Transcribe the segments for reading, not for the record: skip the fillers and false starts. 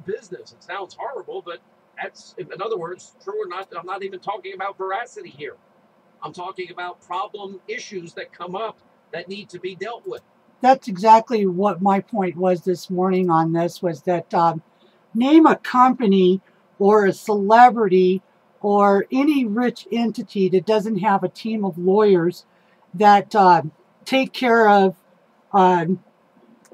business. It sounds horrible, but that's, in other words, true or not. I'm not even talking about veracity here. I'm talking about problem issues that come up that need to be dealt with. That's exactly what my point was this morning on this, was that name a company or a celebrity or any rich entity that doesn't have a team of lawyers that take care of uh,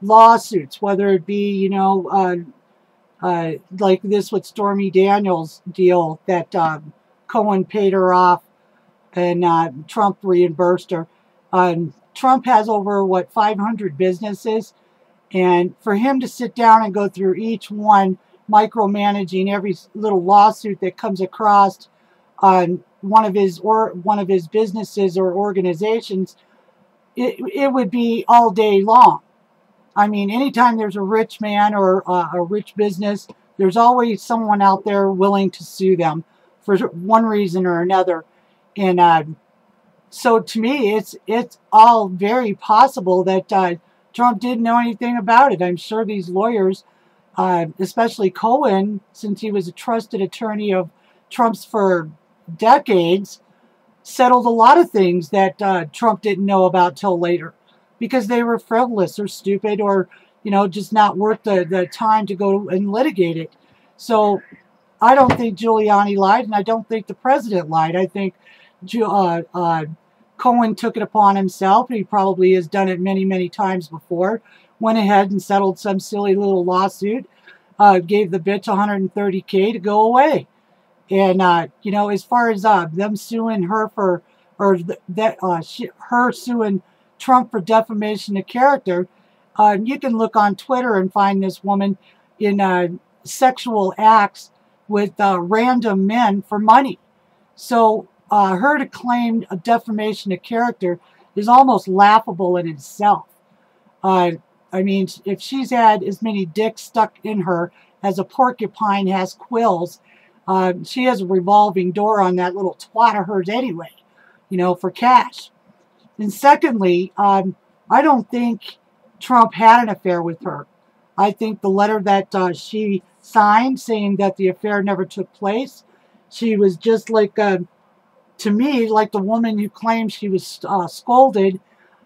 lawsuits, whether it be, like this with Stormy Daniels deal that Cohen paid her off and Trump reimbursed her. Trump has over, 500 businesses. And for him to sit down and go through each one, micromanaging every little lawsuit that comes across on one of his businesses or organizations, it would be all day long. I mean, anytime there's a rich man or a rich business, there's always someone out there willing to sue them for one reason or another. And so to me, it's all very possible that Trump didn't know anything about it. I'm sure these lawyers, especially Cohen, since he was a trusted attorney of Trump's for decades, settled a lot of things that Trump didn't know about till later because they were frivolous or stupid or, just not worth the time to go and litigate it. So I don't think Giuliani lied, and I don't think the president lied. I think Cohen took it upon himself. He probably has done it many, many times before. Went ahead and settled some silly little lawsuit, gave the bitch $130K to go away. And as far as them suing her for, or her suing Trump for defamation of character, you can look on Twitter and find this woman in sexual acts with random men for money. So her to claim a defamation of character is almost laughable in itself. I mean, if she's had as many dicks stuck in her as a porcupine has quills, she has a revolving door on that little twat of hers anyway, for cash. And secondly, I don't think Trump had an affair with her. I think the letter that she signed saying that the affair never took place, she was just like, to me, like the woman who claimed she was scolded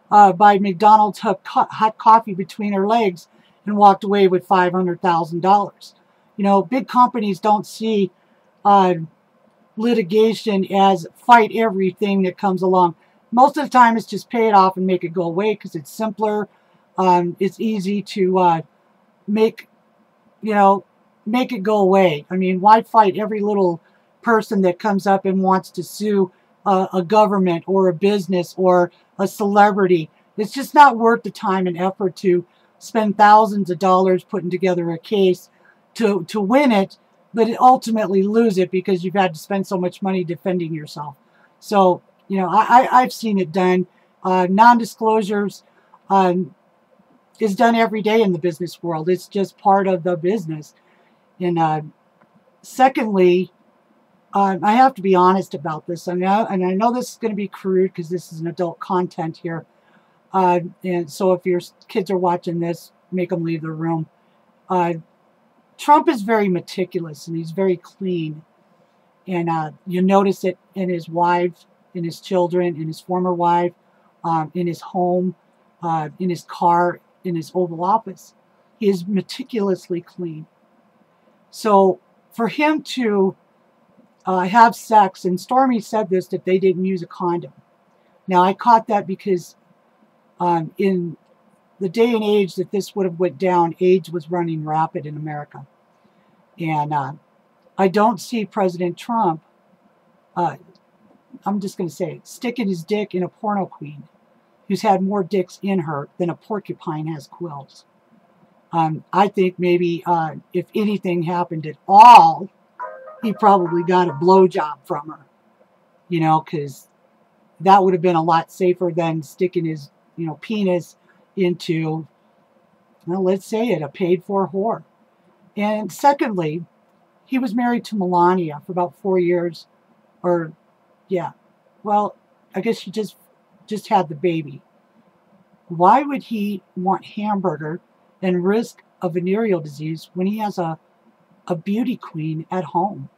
by McDonald's hot coffee between her legs and walked away with $500,000. Big companies don't see litigation as fight everything that comes along. Most of the time, it's just pay it off and make it go away because it's simpler. It's easy to make it go away. I mean, why fight every little person that comes up and wants to sue a government or a business or a celebrity? It's just not worth the time and effort to spend thousands of dollars putting together a case to win it, but ultimately lose it because you've had to spend so much money defending yourself. So, I've seen it done. Non-disclosures is done every day in the business world. It's just part of the business. And secondly, I have to be honest about this. And I know this is going to be crude because this is an adult content here. And so if your kids are watching this, make them leave the room. Trump is very meticulous and he's very clean. And you notice it in his wife, in his children, in his former wife, in his home, in his car, in his Oval Office. He is meticulously clean. So for him to have sex, and Stormy said this, that they didn't use a condom. Now, I caught that because in the day and age that this would have went down, AIDS was running rapid in America. And I don't see President Trump, I'm just going to say it, sticking his dick in a porno queen who's had more dicks in her than a porcupine has quills. I think maybe if anything happened at all, he probably got a blowjob from her, because that would have been a lot safer than sticking his, penis into, well, let's say it, a paid-for whore. And secondly, he was married to Melania for about 4 years, or, yeah, well, I guess she just had the baby. Why would he want hamburger and risk a venereal disease when he has a beauty queen at home?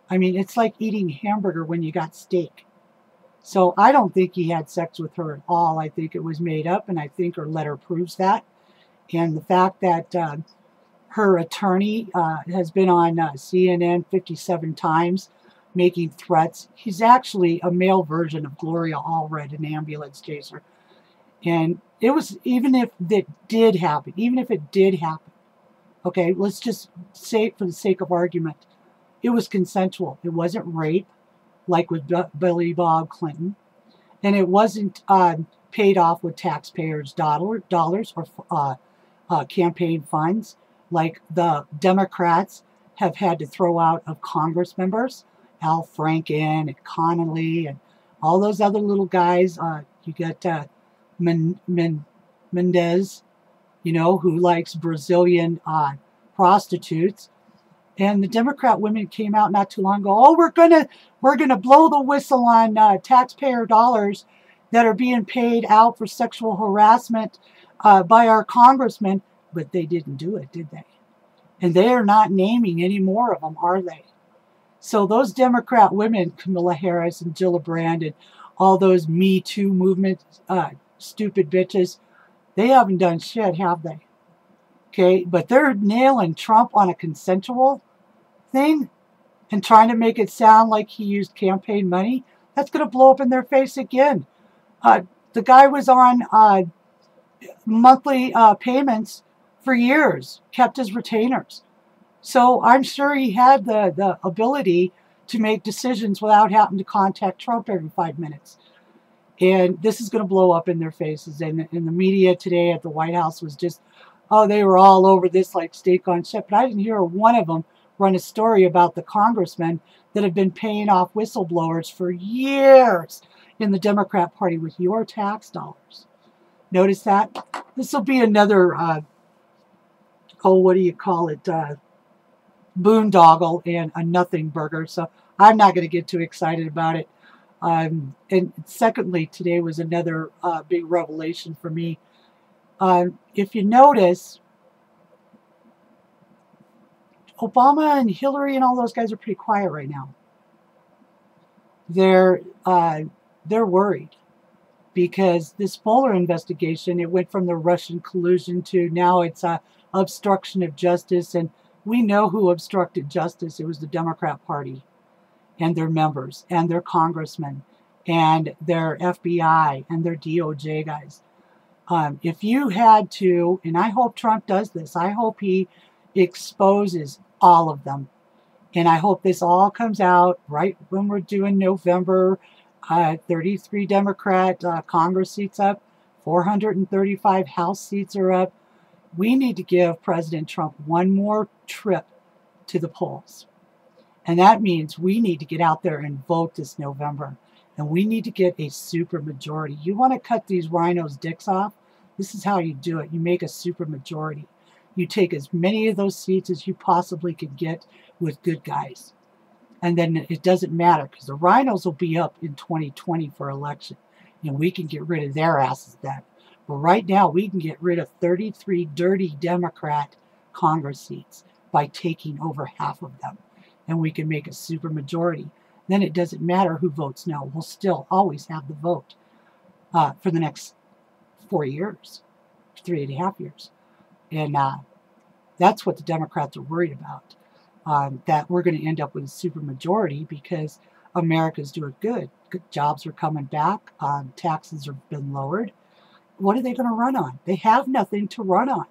I mean, it's like eating hamburger when you got steak. So I don't think he had sex with her at all. I think it was made up, and I think her letter proves that. And the fact that her attorney has been on CNN 57 times making threats. He's actually a male version of Gloria Allred, an ambulance chaser. And it was, even if it did happen, okay, let's just say it for the sake of argument, it was consensual. It wasn't rape, like with Billy Bob Clinton. And it wasn't paid off with taxpayers' dollars or campaign funds, like the Democrats have had to throw out of Congress members, Al Franken and Connolly and all those other little guys. You get Mendez, you know, who likes Brazilian prostitutes. And the Democrat women came out not too long ago. Oh, we're gonna blow the whistle on taxpayer dollars that are being paid out for sexual harassment by our congressmen. But they didn't do it, did they? And they are not naming any more of them, are they? So those Democrat women, Kamala Harris and Gillibrand and all those Me Too movement stupid bitches, they haven't done shit, have they? Okay, but they're nailing Trump on a consensual thing and trying to make it sound like he used campaign money. That's going to blow up in their face again. The guy was on monthly payments for years, kept his retainers. So I'm sure he had the ability to make decisions without having to contact Trump every 5 minutes. And this is going to blow up in their faces. And the media today at the White House was just, oh, they were all over this like steak on ship. But I didn't hear one of them run a story about the congressmen that have been paying off whistleblowers for years in the Democrat Party with your tax dollars. Notice that? This will be another, what do you call it, boondoggle and a nothing burger. So I'm not going to get too excited about it. And secondly, today was another big revelation for me. If you notice, Obama and Hillary and all those guys are pretty quiet right now. They're worried because this Mueller investigation, it went from the Russian collusion to now it's obstruction of justice, and we know who obstructed justice. It was the Democrat Party and their members and their congressmen and their FBI and their DOJ guys. If you had to, and I hope Trump does this, I hope he exposes all of them. And I hope this all comes out right when we're doing November. 33 Democrat Congress seats up, 435 House seats are up. We need to give President Trump one more trip to the polls. And that means we need to get out there and vote this November. And we need to get a super majority. You want to cut these rhinos' dicks off? This is how you do it. You make a super majority. You take as many of those seats as you possibly can get with good guys. And then it doesn't matter because the rhinos will be up in 2020 for election. And we can get rid of their asses then. But right now we can get rid of 33 dirty Democrat Congress seats by taking over half of them. And we can make a super majority. Then it doesn't matter who votes no. We'll still always have the vote for the next 4 years, 3.5 years. And that's what the Democrats are worried about. That we're going to end up with a super majority because America's doing good. Good jobs are coming back. Taxes have been lowered. What are they going to run on? They have nothing to run on.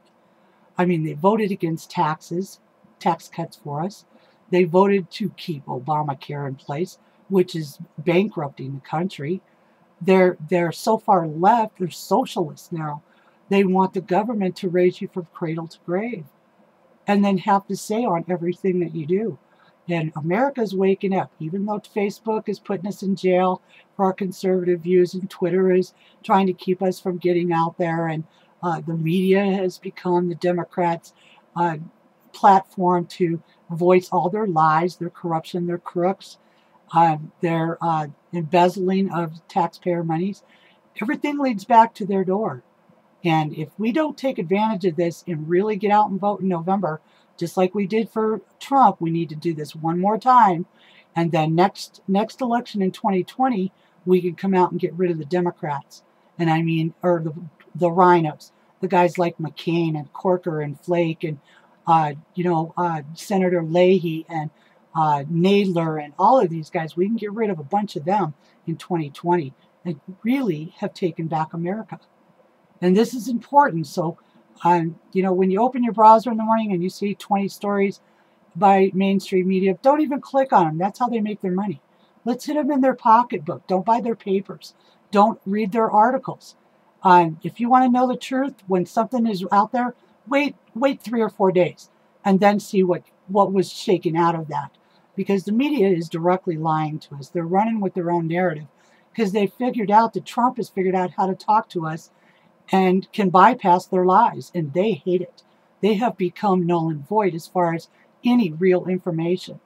I mean, they voted against tax cuts for us. They voted to keep Obamacare in place, which is bankrupting the country. They're so far left. They're socialists now. They want the government to raise you from cradle to grave and then have to say on everything that you do. And America's waking up, even though Facebook is putting us in jail for our conservative views and Twitter is trying to keep us from getting out there, and the media has become the Democrats' platform to voice all their lies, their corruption, their crooks, their embezzling of taxpayer monies. Everything leads back to their door. And if we don't take advantage of this and really get out and vote in November, just like we did for Trump, we need to do this one more time. And then next election in 2020, we can come out and get rid of the Democrats. And I mean, or the rhinos, the guys like McCain and Corker and Flake and, Senator Leahy and Nadler and all of these guys. We can get rid of a bunch of them in 2020 and really have taken back America. And this is important. So, when you open your browser in the morning and you see 20 stories by mainstream media, don't even click on them. That's how they make their money. Let's hit them in their pocketbook. Don't buy their papers. Don't read their articles. If you want to know the truth, when something is out there, wait 3 or 4 days and then see what was shaken out of that. Because the media is directly lying to us. They're running with their own narrative because they figured out that Trump has figured out how to talk to us and can bypass their lies, and they hate it. They have become null and void as far as any real information.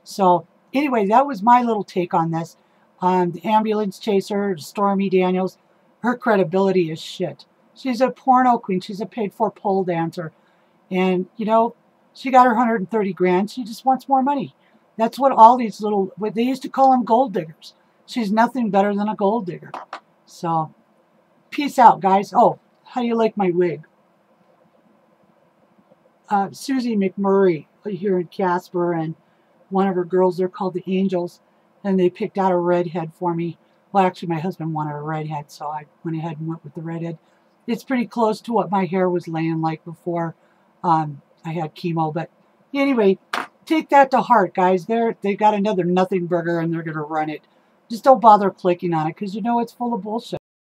So anyway, that was my little take on this. The ambulance chaser, Stormy Daniels, her credibility is shit. She's a porno queen. She's a paid-for pole dancer. And, she got her 130 grand. She just wants more money. That's what all these what they used to call them, gold diggers. She's nothing better than a gold digger. So, peace out, guys. Oh, how do you like my wig? Susie McMurray here in Casper, and one of her girls, they're called the Angels, and they picked out a redhead for me. Well, actually, my husband wanted a redhead, so I went ahead and went with the redhead. It's pretty close to what my hair was laying like before I had chemo. But anyway, take that to heart, guys. They got another nothing burger, and they're going to run it. Just don't bother clicking on it because it's full of bullshit.